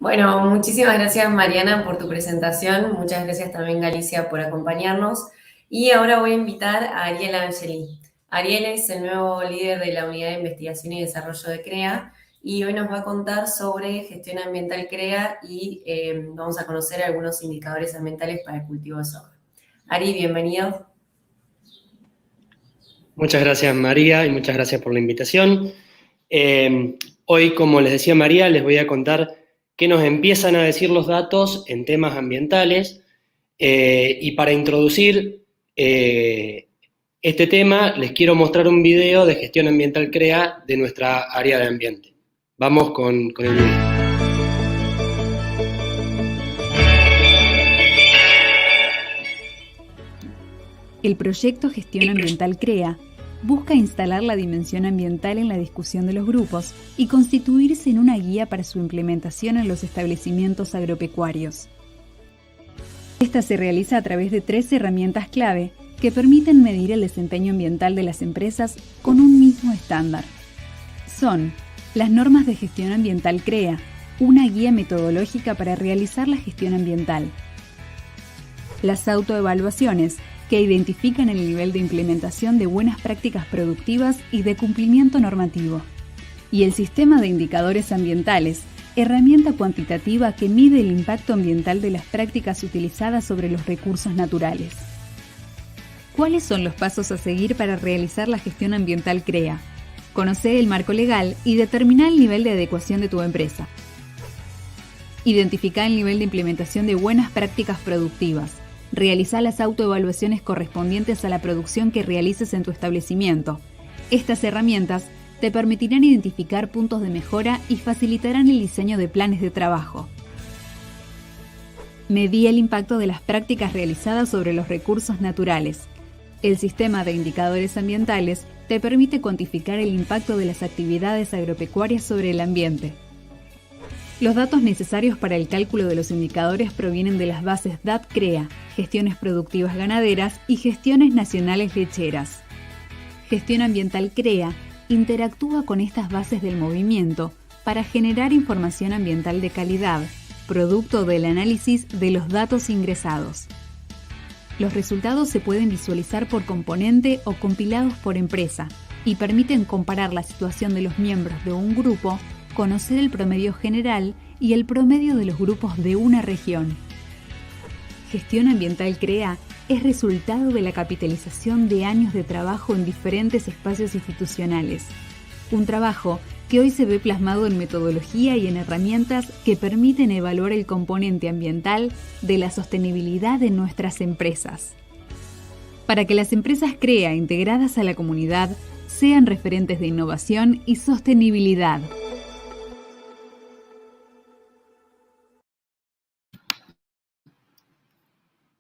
Bueno, muchísimas gracias Mariana por tu presentación, muchas gracias también Galicia por acompañarnos y ahora voy a invitar a Ariel Angeli. Ariel es el nuevo líder de la Unidad de Investigación y Desarrollo de CREA y hoy nos va a contar sobre gestión ambiental CREA y vamos a conocer algunos indicadores ambientales para el cultivo de soja. Ari, bienvenido. Muchas gracias María y muchas gracias por la invitación. Hoy, como les decía María, les voy a contar qué nos empiezan a decir los datos en temas ambientales y para introducir este tema les quiero mostrar un video de gestión ambiental CREA de nuestra área de ambiente. Vamos con el video. El proyecto Gestión Ambiental CREA busca instalar la dimensión ambiental en la discusión de los grupos y constituirse en una guía para su implementación en los establecimientos agropecuarios. Esta se realiza a través de 3 herramientas clave que permiten medir el desempeño ambiental de las empresas con un mismo estándar. Son las normas de gestión ambiental CREA, una guía metodológica para realizar la gestión ambiental. Las autoevaluaciones, que identifican el nivel de implementación de buenas prácticas productivas y de cumplimiento normativo. Y el sistema de indicadores ambientales, herramienta cuantitativa que mide el impacto ambiental de las prácticas utilizadas sobre los recursos naturales. ¿Cuáles son los pasos a seguir para realizar la gestión ambiental CREA? Conoce el marco legal y determina el nivel de adecuación de tu empresa. Identifica el nivel de implementación de buenas prácticas productivas. Realiza las autoevaluaciones correspondientes a la producción que realices en tu establecimiento. Estas herramientas te permitirán identificar puntos de mejora y facilitarán el diseño de planes de trabajo. Medí el impacto de las prácticas realizadas sobre los recursos naturales. El sistema de indicadores ambientales te permite cuantificar el impacto de las actividades agropecuarias sobre el ambiente. Los datos necesarios para el cálculo de los indicadores provienen de las bases DAT-CREA, Gestiones Productivas Ganaderas y Gestiones Nacionales Lecheras. Gestión Ambiental CREA interactúa con estas bases del movimiento para generar información ambiental de calidad, producto del análisis de los datos ingresados. Los resultados se pueden visualizar por componente o compilados por empresa y permiten comparar la situación de los miembros de un grupo, conocer el promedio general y el promedio de los grupos de una región. Gestión Ambiental CREA es resultado de la capitalización de años de trabajo en diferentes espacios institucionales. Un trabajo que hoy se ve plasmado en metodología y en herramientas que permiten evaluar el componente ambiental de la sostenibilidad de nuestras empresas. Para que las empresas CREA integradas a la comunidad sean referentes de innovación y sostenibilidad.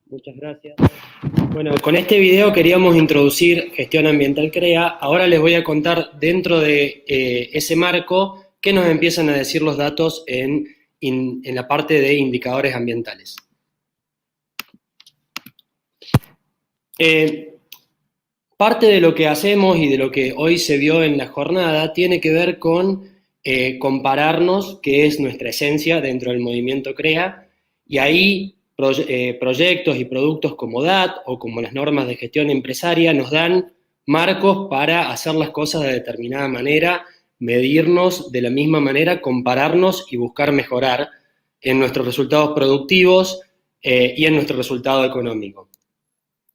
Muchas gracias. Bueno, con este video queríamos introducir gestión ambiental CREA. Ahora les voy a contar dentro de ese marco qué nos empiezan a decir los datos en la parte de indicadores ambientales. Parte de lo que hacemos y de lo que hoy se vio en la jornada tiene que ver con compararnos, que es nuestra esencia dentro del movimiento CREA, y ahí proyectos y productos como DAT o como las normas de gestión empresaria nos dan marcos para hacer las cosas de determinada manera, medirnos de la misma manera, compararnos y buscar mejorar en nuestros resultados productivos y en nuestro resultado económico.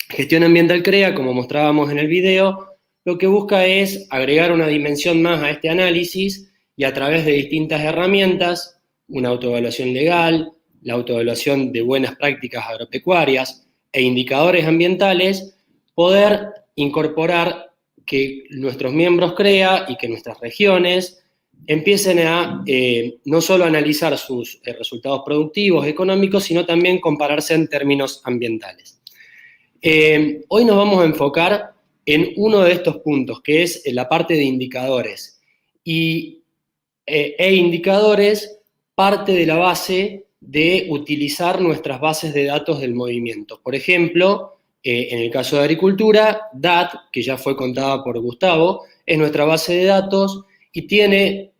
Gestión ambiental CREA, como mostrábamos en el video, lo que busca es agregar una dimensión más a este análisis y a través de distintas herramientas, una autoevaluación legal, la autoevaluación de buenas prácticas agropecuarias e indicadores ambientales, poder incorporar que nuestros miembros CREA y que nuestras regiones empiecen a no solo analizar sus resultados productivos, económicos, sino también compararse en términos ambientales. Hoy nos vamos a enfocar en uno de estos puntos, que es la parte de indicadores. Indicadores parte de la base de utilizar nuestras bases de datos del movimiento. Por ejemplo, en el caso de agricultura, DAT, que ya fue contada por Gustavo, es nuestra base de datos y tiene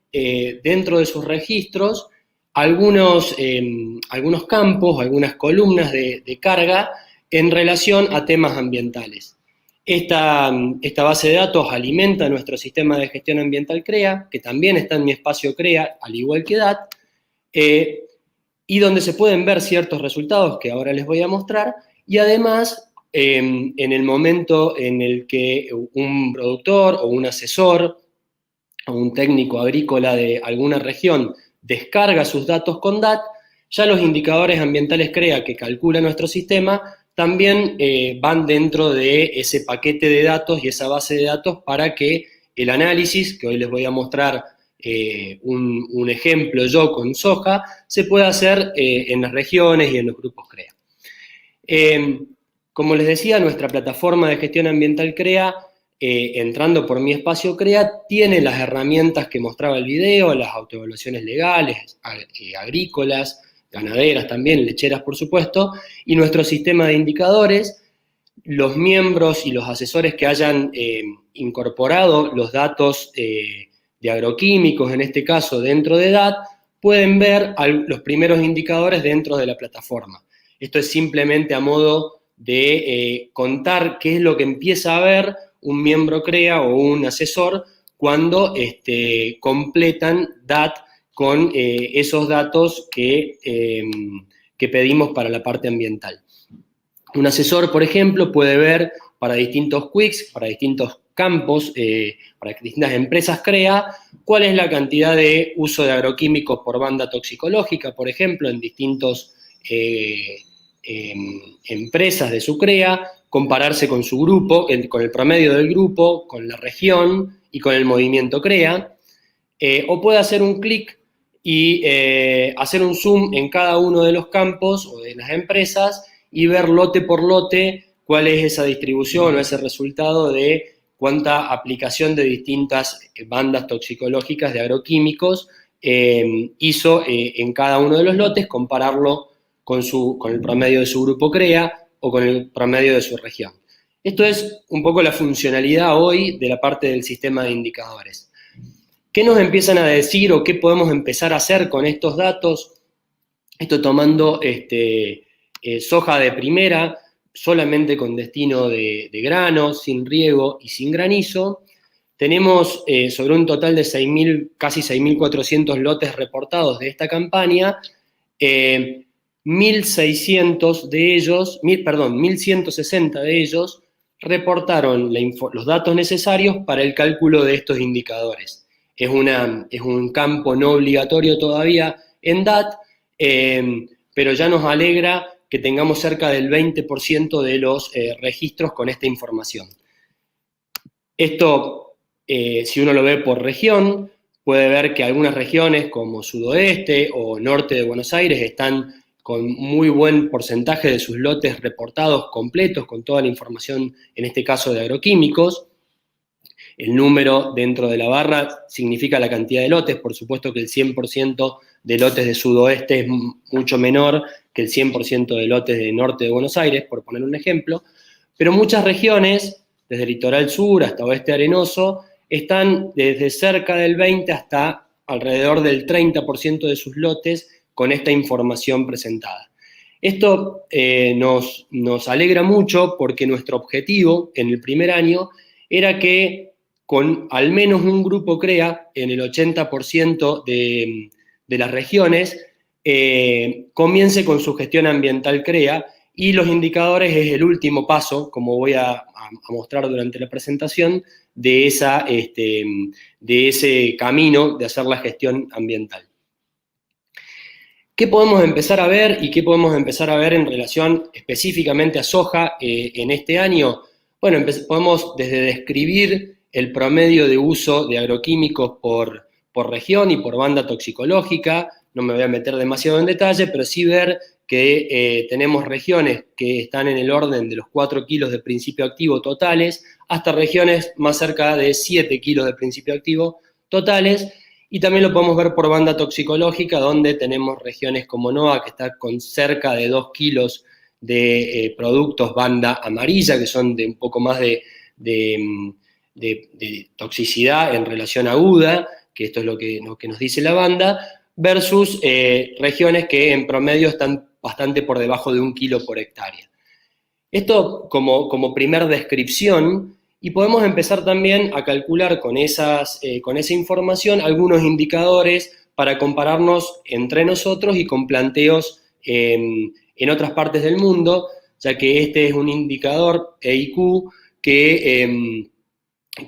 dentro de sus registros algunos campos, algunas columnas de carga en relación a temas ambientales. Esta base de datos alimenta nuestro sistema de gestión ambiental CREA, que también está en mi espacio CREA, al igual que DAT, y donde se pueden ver ciertos resultados que ahora les voy a mostrar, y además, en el momento en el que un productor o un asesor o un técnico agrícola de alguna región descarga sus datos con DAT, ya los indicadores ambientales CREA que calcula nuestro sistema también van dentro de ese paquete de datos y esa base de datos para que el análisis, que hoy les voy a mostrar un ejemplo yo con soja, se pueda hacer en las regiones y en los grupos CREA. Como les decía, nuestra plataforma de gestión ambiental CREA, entrando por mi espacio CREA, tiene las herramientas que mostraba el video, las autoevaluaciones legales, agrícolas, ganaderas también, lecheras por supuesto, y nuestro sistema de indicadores. Los miembros y los asesores que hayan incorporado los datos de agroquímicos, en este caso dentro de DAT, pueden ver los primeros indicadores dentro de la plataforma. Esto es simplemente a modo de contar qué es lo que empieza a ver un miembro CREA o un asesor cuando completan DAT con esos datos que pedimos para la parte ambiental. Un asesor, por ejemplo, puede ver para distintos quicks, para distintos campos, para distintas empresas CREA, cuál es la cantidad de uso de agroquímicos por banda toxicológica, por ejemplo, en distintos empresas de su CREA, compararse con su grupo, con el promedio del grupo, con la región y con el movimiento CREA, o puede hacer un clic y hacer un zoom en cada uno de los campos o de las empresas y ver lote por lote cuál es esa distribución o ese resultado de cuánta aplicación de distintas bandas toxicológicas de agroquímicos hizo en cada uno de los lotes, compararlo con el promedio de su grupo CREA o con el promedio de su región. Esto es un poco la funcionalidad hoy de la parte del sistema de indicadores. ¿Qué nos empiezan a decir o qué podemos empezar a hacer con estos datos? Esto tomando soja de primera, solamente con destino de grano, sin riego y sin granizo. Tenemos sobre un total de casi 6.400 lotes reportados de esta campaña, 1.160 de ellos reportaron los datos necesarios para el cálculo de estos indicadores. Es un campo no obligatorio todavía en DAT, pero ya nos alegra que tengamos cerca del 20% de los registros con esta información. Esto, si uno lo ve por región, puede ver que algunas regiones como sudoeste o norte de Buenos Aires están con muy buen porcentaje de sus lotes reportados completos, con toda la información, en este caso de agroquímicos. El número dentro de la barra significa la cantidad de lotes, por supuesto que el 100% de lotes de sudoeste es mucho menor que el 100% de lotes de norte de Buenos Aires, por poner un ejemplo, pero muchas regiones, desde el litoral sur hasta oeste arenoso, están desde cerca del 20 hasta alrededor del 30% de sus lotes con esta información presentada. Esto nos alegra mucho porque nuestro objetivo en el primer año era que con al menos un grupo CREA en el 80% de las regiones comience con su gestión ambiental CREA, y los indicadores es el último paso, como voy a mostrar durante la presentación, de ese camino de hacer la gestión ambiental. ¿Qué podemos empezar a ver y qué podemos empezar a ver en relación específicamente a soja en este año? Bueno, podemos desde describir el promedio de uso de agroquímicos por región y por banda toxicológica. No me voy a meter demasiado en detalle, pero sí ver que tenemos regiones que están en el orden de los 4 kilos de principio activo totales, hasta regiones más cerca de 7 kilos de principio activo totales, y también lo podemos ver por banda toxicológica, donde tenemos regiones como NOA, que está con cerca de 2 kilos de productos banda amarilla, que son de un poco más de toxicidad en relación aguda, que esto es lo que nos dice la banda, versus regiones que en promedio están bastante por debajo de 1 kilo por hectárea. Esto como primer descripción, y podemos empezar también a calcular con esa información algunos indicadores para compararnos entre nosotros y con planteos en otras partes del mundo, ya que este es un indicador EIQ que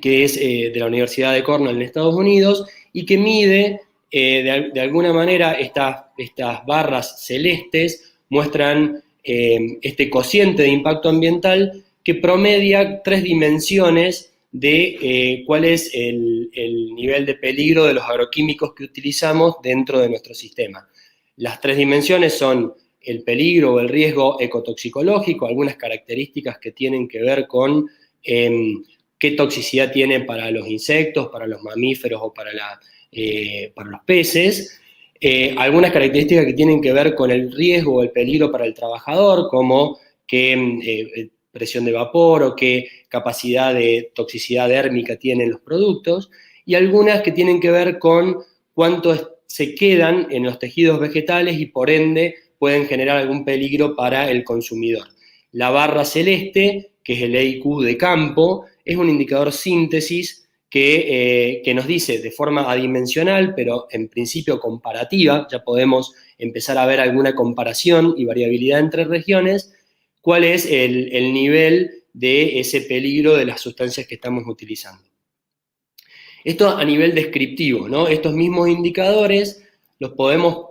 es de la Universidad de Cornell en Estados Unidos y que mide, de alguna manera, estas barras celestes muestran este cociente de impacto ambiental que promedia 3 dimensiones de cuál es el nivel de peligro de los agroquímicos que utilizamos dentro de nuestro sistema. Las 3 dimensiones son el peligro o el riesgo ecotoxicológico, algunas características que tienen que ver con qué toxicidad tiene para los insectos, para los mamíferos o para los peces, algunas características que tienen que ver con el riesgo o el peligro para el trabajador, como qué presión de vapor o qué capacidad de toxicidad dérmica tienen los productos, y algunas que tienen que ver con cuánto se quedan en los tejidos vegetales y por ende pueden generar algún peligro para el consumidor. La barra celeste, que es el EIQ de campo, es un indicador síntesis que nos dice de forma adimensional, pero en principio comparativa, ya podemos empezar a ver alguna comparación y variabilidad entre regiones, cuál es el nivel de ese peligro de las sustancias que estamos utilizando. Esto a nivel descriptivo, ¿no? Estos mismos indicadores los podemos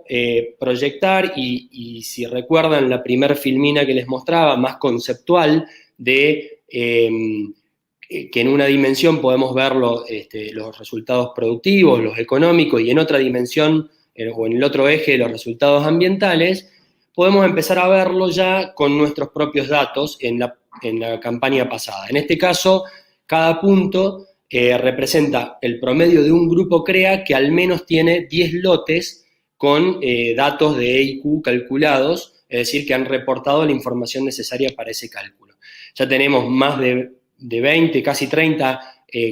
proyectar y si recuerdan la primera filmina que les mostraba, más conceptual, de que en una dimensión podemos ver los resultados productivos, los económicos, y en otra dimensión o en el otro eje los resultados ambientales, podemos empezar a verlo ya con nuestros propios datos en la campaña pasada. En este caso, cada punto representa el promedio de un grupo CREA que al menos tiene 10 lotes con datos de EIQ calculados, es decir, que han reportado la información necesaria para ese cálculo. Ya tenemos más de 20, casi 30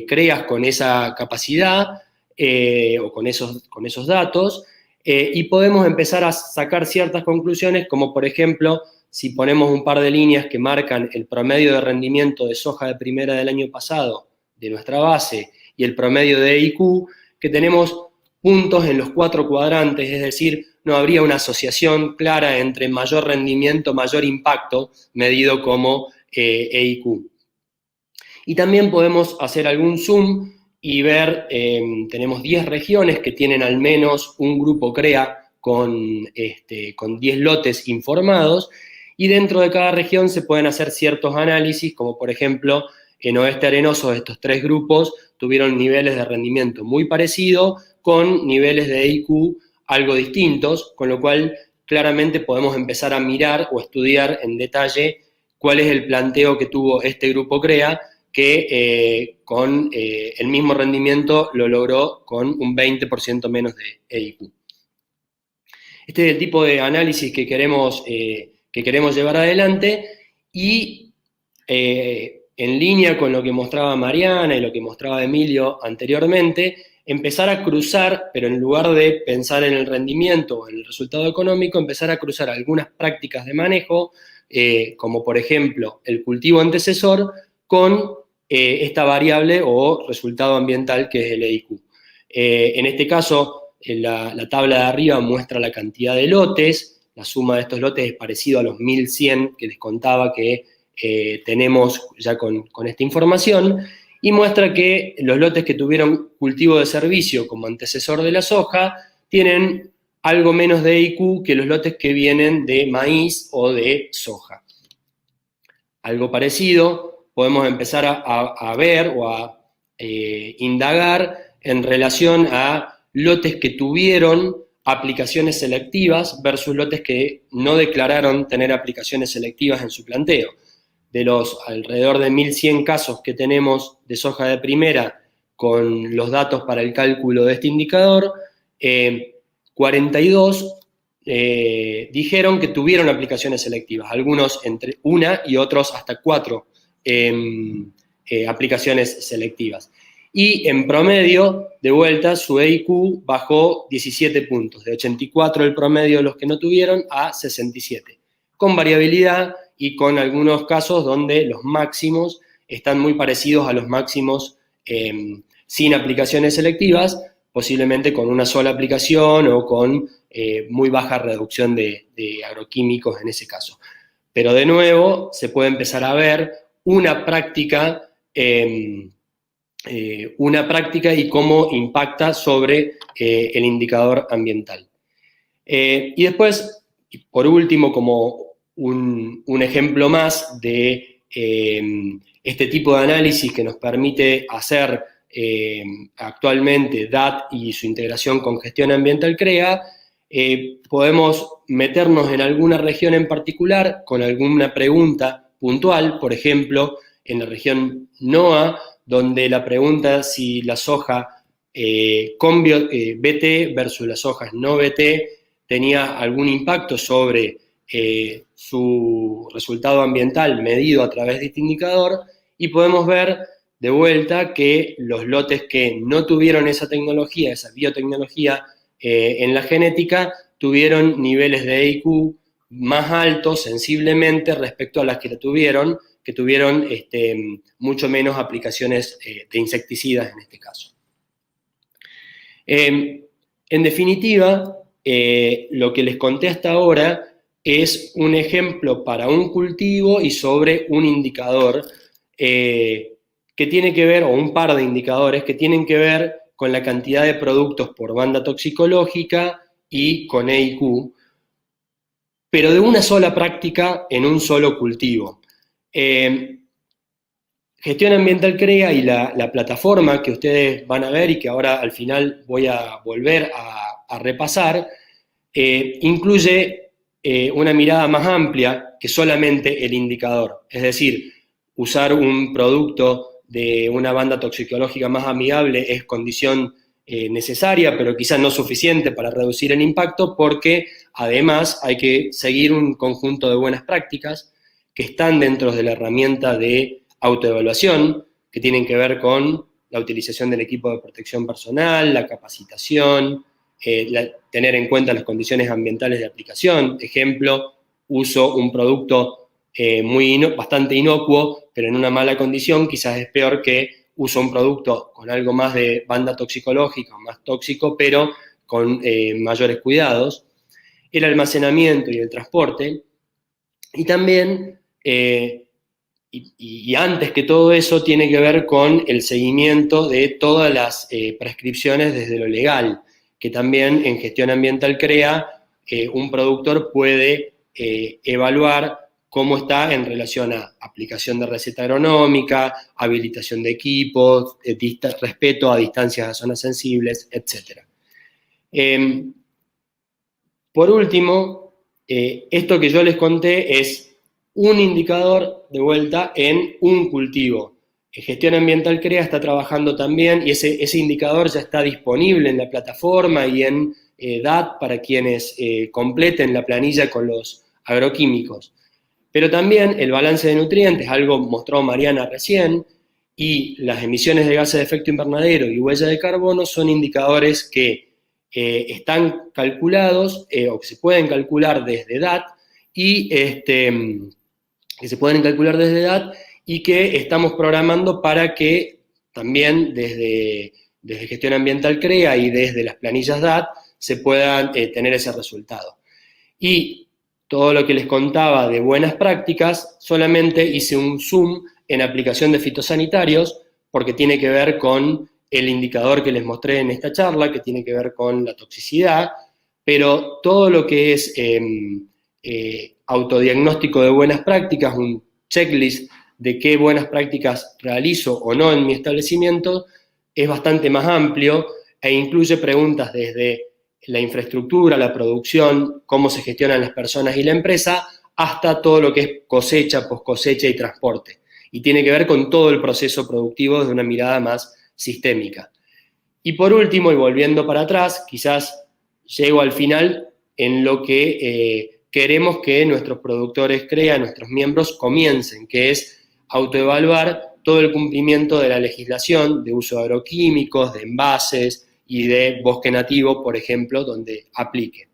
CREAs con esa capacidad o con esos datos, y podemos empezar a sacar ciertas conclusiones, como por ejemplo, si ponemos un par de líneas que marcan el promedio de rendimiento de soja de primera del año pasado de nuestra base y el promedio de EIQ, que tenemos puntos en los 4 cuadrantes, es decir, no habría una asociación clara entre mayor rendimiento, mayor impacto, medido como EIQ. Y también podemos hacer algún zoom y ver, tenemos 10 regiones que tienen al menos un grupo CREA con 10 lotes informados, y dentro de cada región se pueden hacer ciertos análisis, como por ejemplo, en Oeste Arenoso estos 3 grupos tuvieron niveles de rendimiento muy parecidos, con niveles de EIQ algo distintos, con lo cual claramente podemos empezar a mirar o estudiar en detalle cuál es el planteo que tuvo este grupo CREA, que con el mismo rendimiento lo logró con un 20% menos de EIQ. Este es el tipo de análisis que queremos llevar adelante, y en línea con lo que mostraba Mariana y lo que mostraba Emilio anteriormente, empezar a cruzar, pero en lugar de pensar en el rendimiento o en el resultado económico, empezar a cruzar algunas prácticas de manejo, como por ejemplo el cultivo antecesor, con esta variable o resultado ambiental que es el EIQ. En este caso, la tabla de arriba muestra la cantidad de lotes, la suma de estos lotes es parecido a los 1100 que les contaba que tenemos ya con esta información, y muestra que los lotes que tuvieron cultivo de servicio como antecesor de la soja tienen algo menos de EIQ que los lotes que vienen de maíz o de soja. Algo parecido podemos empezar a ver o a indagar en relación a lotes que tuvieron aplicaciones selectivas versus lotes que no declararon tener aplicaciones selectivas en su planteo. De los alrededor de 1100 casos que tenemos de soja de primera con los datos para el cálculo de este indicador, 42 dijeron que tuvieron aplicaciones selectivas, algunos entre 1 y otros hasta 4 aplicaciones selectivas. y en promedio, de vuelta, su EIQ bajó 17 puntos, de 84 el promedio de los que no tuvieron a 67, con variabilidad y con algunos casos donde los máximos están muy parecidos a los máximos sin aplicaciones selectivas, posiblemente con una sola aplicación o con muy baja reducción de agroquímicos en ese caso. Pero de nuevo, se puede empezar a ver una práctica y cómo impacta sobre el indicador ambiental. Y después, por último, como un ejemplo más de este tipo de análisis que nos permite hacer actualmente DAT y su integración con gestión ambiental CREA, podemos meternos en alguna región en particular con alguna pregunta puntual, por ejemplo, en la región NOA, donde la pregunta si la soja con BT versus las sojas no BT tenía algún impacto sobre su resultado ambiental medido a través de este indicador, y podemos ver de vuelta que los lotes que no tuvieron esa tecnología, esa biotecnología en la genética, tuvieron niveles de EIQ más altos sensiblemente respecto a las que tuvieron mucho menos aplicaciones de insecticidas en este caso. En definitiva, lo que les conté hasta ahora es un ejemplo para un cultivo y sobre un indicador que tiene que ver, o un par de indicadores que tienen que ver con la cantidad de productos por banda toxicológica y con EIQ, pero de una sola práctica en un solo cultivo. Gestión Ambiental CREA y la plataforma que ustedes van a ver y que ahora al final voy a volver a repasar, incluye una mirada más amplia que solamente el indicador. Es decir, usar un producto de una banda toxicológica más amigable es condición necesaria, pero quizás no suficiente para reducir el impacto, porque además hay que seguir un conjunto de buenas prácticas que están dentro de la herramienta de autoevaluación, que tienen que ver con la utilización del equipo de protección personal, la capacitación, tener en cuenta las condiciones ambientales de aplicación. Ejemplo, uso un producto bastante inocuo, pero en una mala condición, quizás es peor que uso un producto con algo más de banda toxicológica, más tóxico, pero con mayores cuidados. El almacenamiento y el transporte. Y también, y antes que todo eso, tiene que ver con el seguimiento de todas las prescripciones desde lo legal, que también en Gestión Ambiental CREA un productor puede evaluar cómo está en relación a aplicación de receta agronómica, habilitación de equipos, respeto a distancias a zonas sensibles, etc. Por último, esto que yo les conté es un indicador de vuelta en un cultivo. Gestión Ambiental CREA está trabajando también, y ese indicador ya está disponible en la plataforma y en DAT para quienes completen la planilla con los agroquímicos. Pero también el balance de nutrientes, algo mostró Mariana recién, y las emisiones de gases de efecto invernadero y huella de carbono son indicadores que están calculados o que se pueden calcular desde DAT y que estamos programando para que también desde Gestión Ambiental CREA y desde las planillas DAT se puedan tener ese resultado. Y todo lo que les contaba de buenas prácticas, solamente hice un zoom en aplicación de fitosanitarios, porque tiene que ver con el indicador que les mostré en esta charla, que tiene que ver con la toxicidad, pero todo lo que es autodiagnóstico de buenas prácticas, un checklist de qué buenas prácticas realizo o no en mi establecimiento, es bastante más amplio e incluye preguntas desde la infraestructura, la producción, cómo se gestionan las personas y la empresa, hasta todo lo que es cosecha, poscosecha y transporte. Y tiene que ver con todo el proceso productivo desde una mirada más sistémica. Y por último, y volviendo para atrás, quizás llego al final en lo que queremos que nuestros productores CREA, nuestros miembros, comiencen, que es autoevaluar todo el cumplimiento de la legislación de uso de agroquímicos, de envases y de bosque nativo, por ejemplo, donde aplique.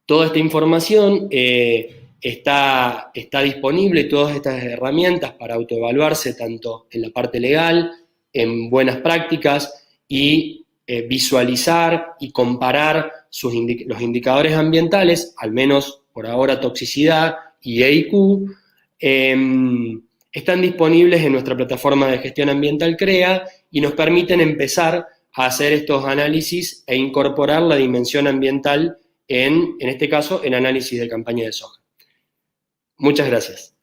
Toda esta información está disponible, todas estas herramientas para autoevaluarse tanto en la parte legal, en buenas prácticas y visualizar y comparar los indicadores ambientales, al menos por ahora toxicidad y EIQ, están disponibles en nuestra plataforma de gestión ambiental CREA y nos permiten empezar a hacer estos análisis e incorporar la dimensión ambiental en este caso, el análisis de campaña de soja. Muchas gracias.